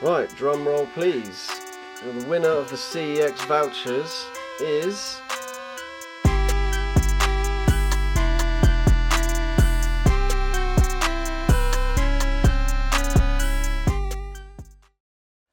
Right, drum roll please. Well, the winner of the CEX vouchers is...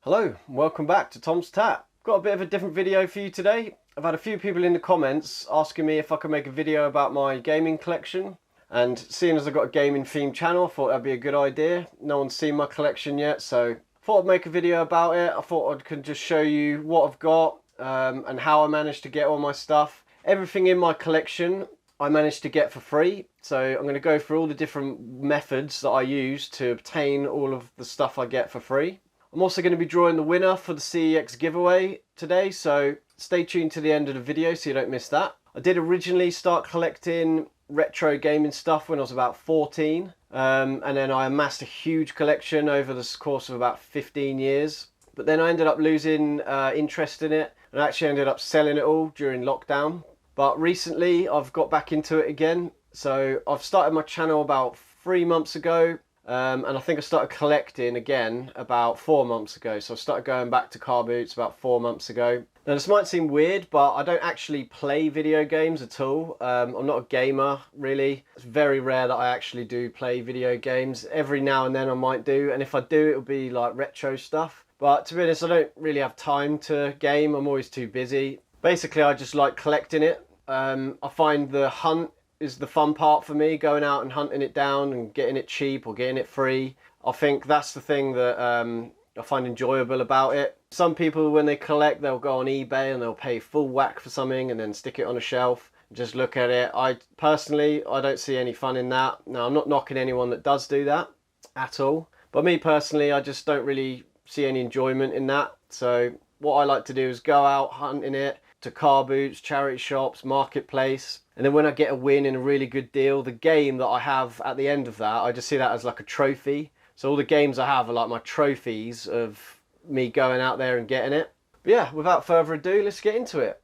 Hello, welcome back to Tom's Tap. Got a bit of a different video for you today. I've had a few people in the comments asking me if I could make a video about my gaming collection. And seeing as I've got a gaming themed channel, I thought that'd be a good idea. No one's seen my collection yet, so thought I'd make a video about it. I thought I could just show you what I've got and how I managed to get all my stuff. Everything in my collection I managed to get for free. So I'm going to go through all the different methods that I use to obtain all of the stuff I get for free. I'm also going to be drawing the winner for the CEX giveaway today, so stay tuned to the end of the video so you don't miss that. I did originally start collecting retro gaming stuff when I was about 14. And then I amassed a huge collection over the course of about 15 years. But then I ended up losing interest in it and actually ended up selling it all during lockdown. But recently I've got back into it again. So I've started my channel about 3 months ago. And I think I started collecting again about 4 months ago. So I started going back to car boots about 4 months ago. Now this might seem weird, but I don't actually play video games at all. I'm not a gamer really. It's very rare that I actually do play video games. Every now and then I might do, and if I do it'll be like retro stuff. But to be honest, I don't really have time to game. I'm always too busy. Basically I just like collecting it. I find the hunt is the fun part for me, going out and hunting it down and getting it cheap or getting it free. I think that's the thing that I find enjoyable about it. Some people, when they collect, they'll go on eBay and they'll pay full whack for something and then stick it on a shelf and just look at it. I personally don't see any fun in that. Now, I'm not knocking anyone that does do that at all, but me personally, I just don't really see any enjoyment in that. So what I like to do is go out hunting it to car boots, charity shops, marketplace, and then when I get a win in a really good deal, the game that I have at the end of that, I just see that as like a trophy. So all the games I have are like my trophies of me going out there and getting it. But yeah, without further ado, let's get into it.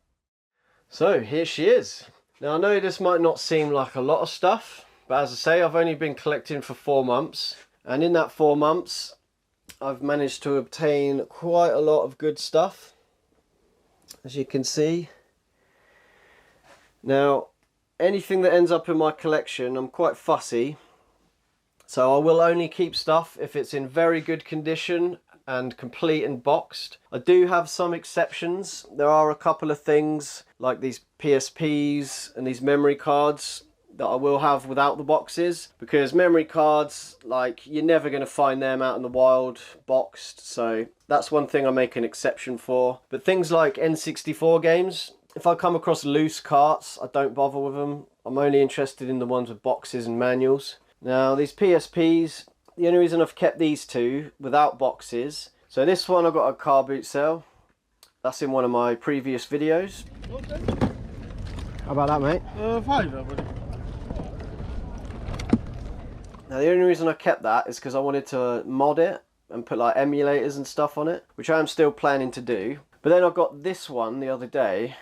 So here she is. Now I know this might not seem like a lot of stuff, but as I say, I've only been collecting for 4 months. And in that 4 months, I've managed to obtain quite a lot of good stuff, as you can see. Now, anything that ends up in my collection, I'm quite fussy. So I will only keep stuff if it's in very good condition and complete and boxed. I do have some exceptions. There are a couple of things like these PSPs and these memory cards that I will have without the boxes, because memory cards, like, you're never going to find them out in the wild boxed. So that's one thing I make an exception for. But things like N64 games, if I come across loose carts, I don't bother with them. I'm only interested in the ones with boxes and manuals. Now these PSPs, the only reason I've kept these two without boxes, so this one I got a car boot sale. That's in one of my previous videos. Okay. How about that, mate? Fine, buddy. Now the only reason I kept that is because I wanted to mod it and put like emulators and stuff on it, which I am still planning to do. But then I got this one the other day.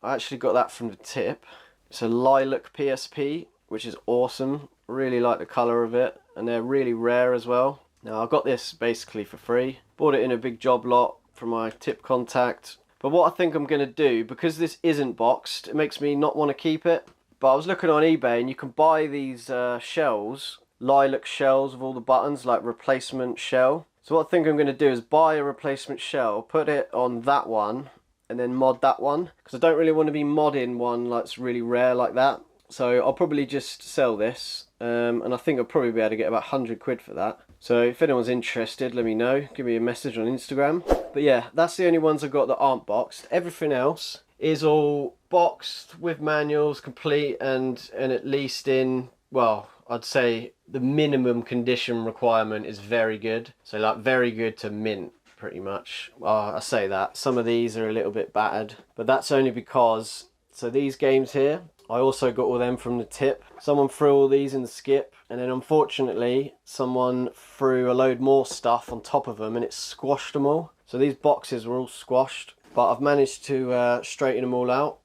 I actually got that from the tip. It's a lilac PSP, which is awesome. Really like the colour of it, and they're really rare as well. Now I got this basically for free. Bought it in a big job lot from my tip contact. But what I think I'm going to do, because this isn't boxed, it makes me not want to keep it. But I was looking on eBay and you can buy these shells, lilac shells with all the buttons, like replacement shell. So what I think I'm going to do is buy a replacement shell, put it on that one, and then mod that one, because I don't really want to be modding one that's really rare like that. So I'll probably just sell this, and I think I'll probably be able to get about 100 quid for that. So if anyone's interested, let me know, give me a message on Instagram. But yeah, that's the only ones I've got that aren't boxed. Everything else is all boxed with manuals, complete, and at least in, well, I'd say the minimum condition requirement is very good. So like very good to mint, pretty much. I say that. Some of these are a little bit battered, but that's only because, so these games here, I also got all them from the tip. Someone threw all these in the skip, and then unfortunately someone threw a load more stuff on top of them and it squashed them all. So these boxes were all squashed, but I've managed to straighten them all out,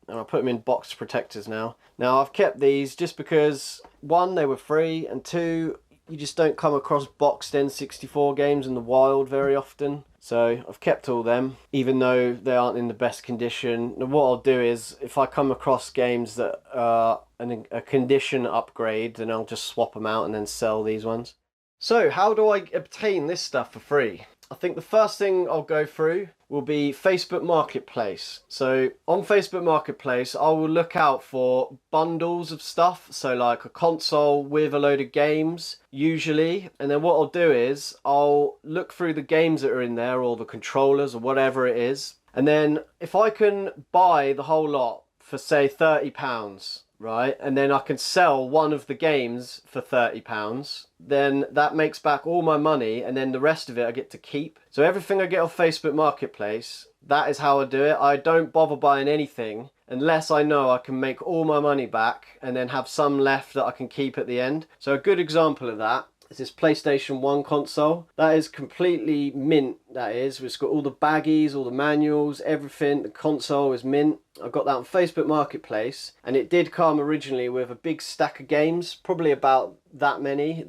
and I put them in box protectors now. Now I've kept these just because, one, they were free, and two, you just don't come across boxed N64 games in the wild very often. So I've kept all them, even though they aren't in the best condition. And what I'll do is, if I come across games that are a condition upgrade, then I'll just swap them out and then sell these ones. So how do I obtain this stuff for free? I think the first thing I'll go through will be Facebook Marketplace. So on Facebook Marketplace, I will look out for bundles of stuff. So like a console with a load of games, usually. And then what I'll do is I'll look through the games that are in there, or the controllers, or whatever it is. And then if I can buy the whole lot for, say, £30, right, and then I can sell one of the games for £30, then that makes back all my money, and then the rest of it I get to keep. So everything I get off Facebook Marketplace, that is how I do it. I don't bother buying anything unless I know I can make all my money back and then have some left that I can keep at the end. So a good example of that is this PlayStation 1 console. That is completely mint, that is. It's got all the baggies, all the manuals, everything. The console is mint. I got that on Facebook Marketplace, and it did come originally with a big stack of games, probably about that many.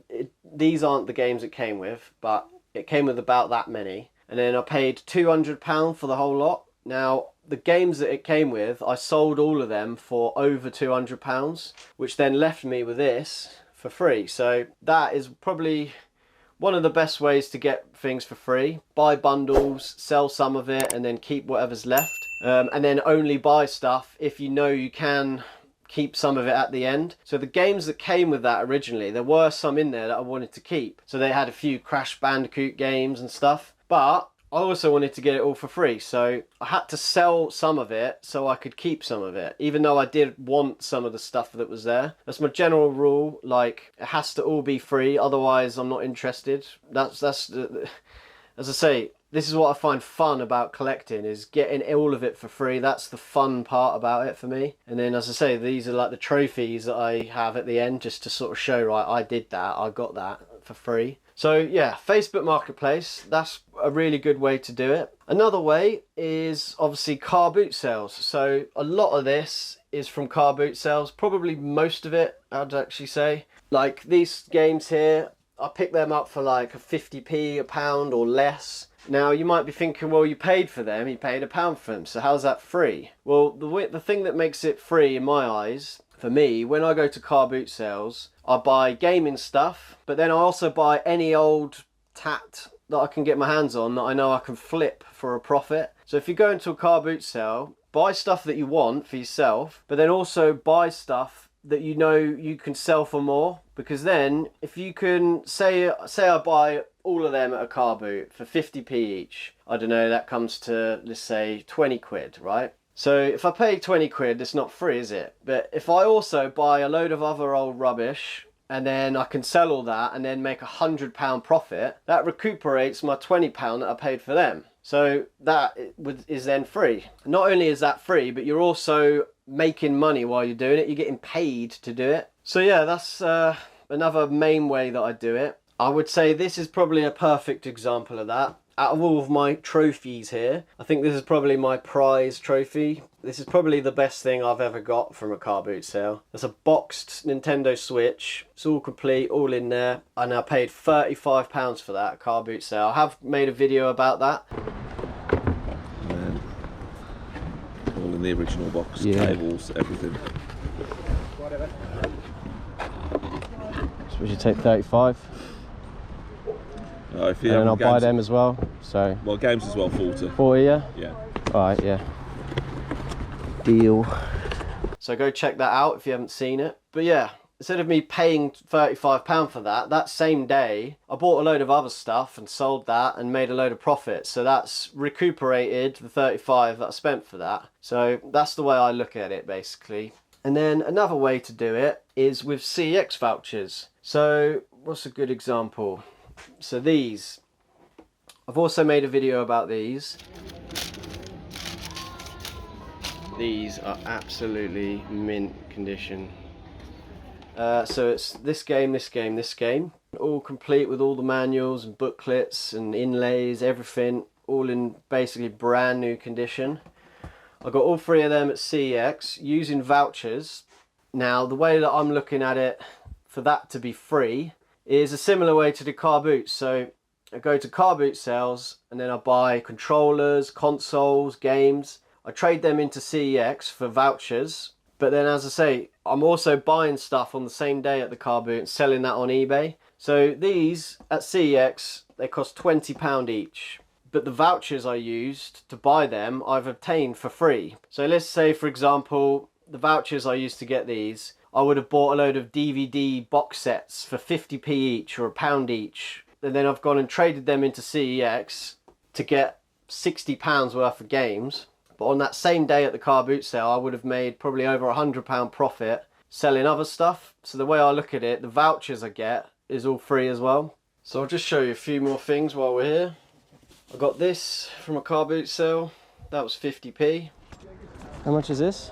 These aren't the games it came with, but it came with about that many. And then I paid £200 for the whole lot. Now, the games that it came with, I sold all of them for over £200, which then left me with this for free. So that is probably one of the best ways to get things for free. Buy bundles, sell some of it, and then keep whatever's left. And then only buy stuff if you know you can keep some of it at the end. So the games that came with that originally, there were some in there that I wanted to keep. So they had a few Crash Bandicoot games and stuff, but I also wanted to get it all for free, so I had to sell some of it so I could keep some of it, even though I did want some of the stuff that was there. That's my general rule. Like, it has to all be free, otherwise I'm not interested. That's as I say, this is what I find fun about collecting, is getting all of it for free. That's the fun part about it for me. And then, as I say, these are like the trophies that I have at the end, just to sort of show, right, I did that, I got that for free. So yeah, Facebook Marketplace, that's a really good way to do it. Another way is obviously car boot sales. So a lot of this is from car boot sales, probably most of it, I'd actually say. Like these games here, I picked them up for like a 50p, a pound or less. Now you might be thinking, well, you paid for them, you paid £1 for them, so how's that free? Well, the thing that makes it free in my eyes, for me, when I go to car boot sales, I buy gaming stuff, but then I also buy any old tat that I can get my hands on that I know I can flip for a profit. So if you go into a car boot sale, buy stuff that you want for yourself, but then also buy stuff that you know you can sell for more. Because then, if you can, say I buy all of them at a car boot for 50p each, I don't know, that comes to, let's say, 20 quid, right? So if I pay 20 quid, it's not free, is it? But if I also buy a load of other old rubbish, and then I can sell all that and then make £100 profit, that recuperates my £20 that I paid for them. So that is then free. Not only is that free, but you're also making money while you're doing it. You're getting paid to do it. So yeah, that's another main way that I do it. I would say this is probably a perfect example of that. Out of all of my trophies here, I think this is probably my prize trophy. This is probably the best thing I've ever got from a car boot sale. It's a boxed Nintendo Switch. It's all complete, all in there. And I paid £35 for that car boot sale. I have made a video about that. All in the original box, yeah. Cables, everything. So we should take 35. If you and then I'll buy them as well. So. Well, games as well, 40. 40, yeah? Yeah. Alright, yeah. Deal. So go check that out if you haven't seen it. But yeah, instead of me paying £35 for that, that same day, I bought a load of other stuff and sold that and made a load of profit. So that's recuperated the 35 that I spent for that. So that's the way I look at it, basically. And then another way to do it is with CEX vouchers. So what's a good example? So these, I've also made a video about these. These are absolutely mint condition. So it's this game, this game, this game. All complete with all the manuals and booklets and inlays, everything. All in basically brand new condition. I got all three of them at CEX using vouchers. Now the way that I'm looking at it, for that to be free, is a similar way to the car boots. So I go to car boot sales and then I buy controllers, consoles, games. I trade them into CEX for vouchers. But then, as I say, I'm also buying stuff on the same day at the car boot and selling that on eBay. So these at CEX, they cost £20 each. But the vouchers I used to buy them, I've obtained for free. So let's say, for example, the vouchers I used to get these, I would have bought a load of DVD box sets for 50p each or £1 each. And then I've gone and traded them into CEX to get £60 worth of games. But on that same day at the car boot sale, I would have made probably over £100 profit selling other stuff. So the way I look at it, the vouchers I get is all free as well. So I'll just show you a few more things while we're here. I got this from a car boot sale. That was 50p. How much is this?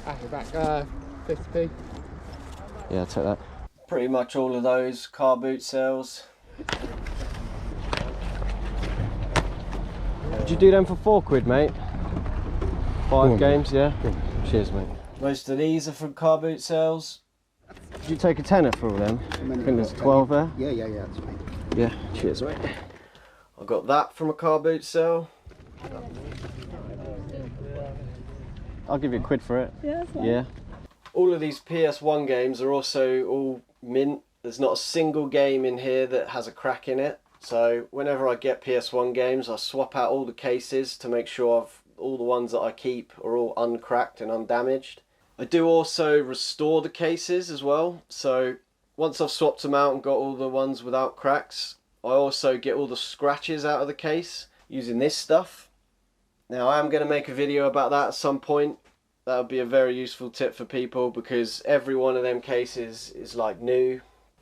You're back 50p. Yeah, I'll take that. Pretty much all of those car boot sales. Did you do them for £4, mate? 5 games, yeah? Cheers, mate. Most of these are from car boot sales. Did you take a tenner for all them? I think there's 12 there. Yeah, that's fine. Yeah, cheers, mate. I got that from a car boot sale. I'll give you £1 for it. Yeah, that's fine. Yeah. All of these PS1 games are also all mint. There's not a single game in here that has a crack in it. So whenever I get PS1 games, I swap out all the cases to make sure all the ones that I keep are all uncracked and undamaged. I do also restore the cases as well. So once I've swapped them out and got all the ones without cracks, I also get all the scratches out of the case using this stuff. Now I am going to make a video about that at some point. That would be a very useful tip for people because every one of them cases is like new.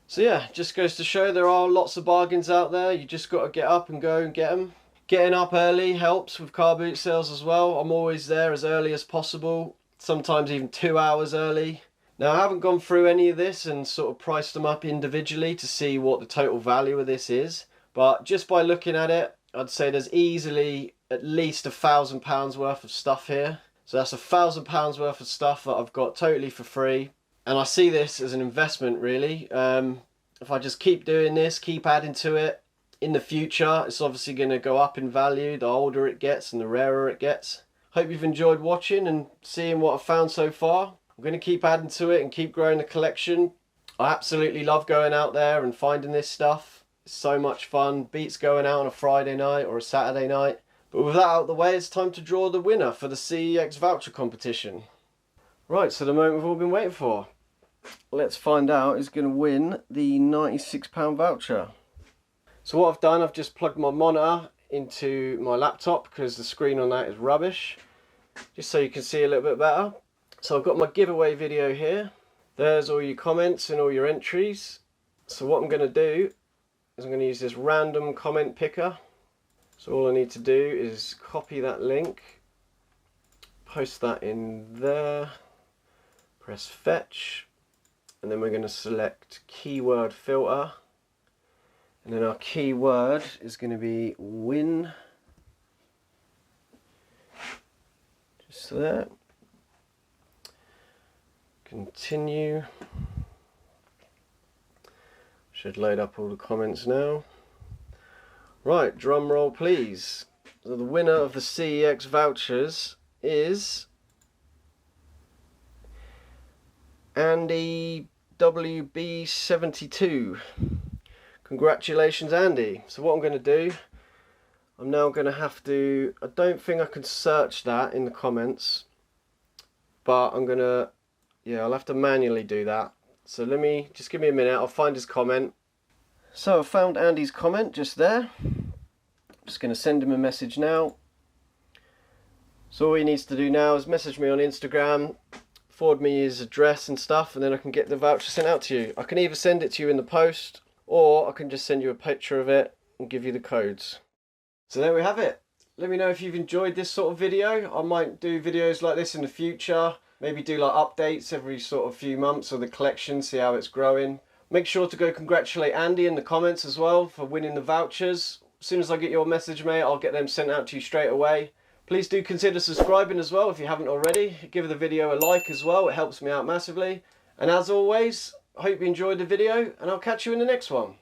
So yeah, just goes to show there are lots of bargains out there. You just got to get up and go and get them. Getting up early helps with car boot sales as well. I'm always there as early as possible, sometimes even 2 hours early. Now I haven't gone through any of this and sort of priced them up individually to see what the total value of this is. But just by looking at it, I'd say there's easily at least £1,000 worth of stuff here. So that's £1,000 worth of stuff that I've got totally for free. And I see this as an investment really. If I just keep doing this, keep adding to it, in the future it's obviously going to go up in value the older it gets and the rarer it gets. Hope you've enjoyed watching and seeing what I've found so far. I'm going to keep adding to it and keep growing the collection. I absolutely love going out there and finding this stuff. It's so much fun. Beats going out on a Friday night or a Saturday night. But with that out of the way, it's time to draw the winner for the CEX voucher competition. Right, so the moment we've all been waiting for. Let's find out who's going to win the £96 voucher. So what I've done, I've just plugged my monitor into my laptop because the screen on that is rubbish. Just so you can see a little bit better. So I've got my giveaway video here. There's all your comments and all your entries. So what I'm going to do is I'm going to use this random comment picker. So all I need to do is copy that link, post that in there, press fetch, and then we're going to select keyword filter, and then our keyword is going to be win, just there, continue, should load up all the comments now. Right, drum roll please. So the winner of the CEX vouchers is Andy WB72. Congratulations Andy. So what I'm going to do, I'm now going to have to, I don't think I can search that in the comments, but I'm going to, yeah, I'll have to manually do that. So let me, just give me a minute, I'll find his comment. So I found Andy's comment just there. I'm just going to send him a message now. So all he needs to do now is message me on Instagram, forward me his address and stuff, and then I can get the voucher sent out to you. I can either send it to you in the post, or I can just send you a picture of it and give you the codes. So there we have it. Let me know if you've enjoyed this sort of video. I might do videos like this in the future. Maybe do like updates every sort of few months of the collection, see how it's growing. Make sure to go congratulate Andy in the comments as well for winning the vouchers. As soon as I get your message, mate, I'll get them sent out to you straight away. Please do consider subscribing as well if you haven't already. Give the video a like as well, it helps me out massively. And as always, I hope you enjoyed the video, and I'll catch you in the next one.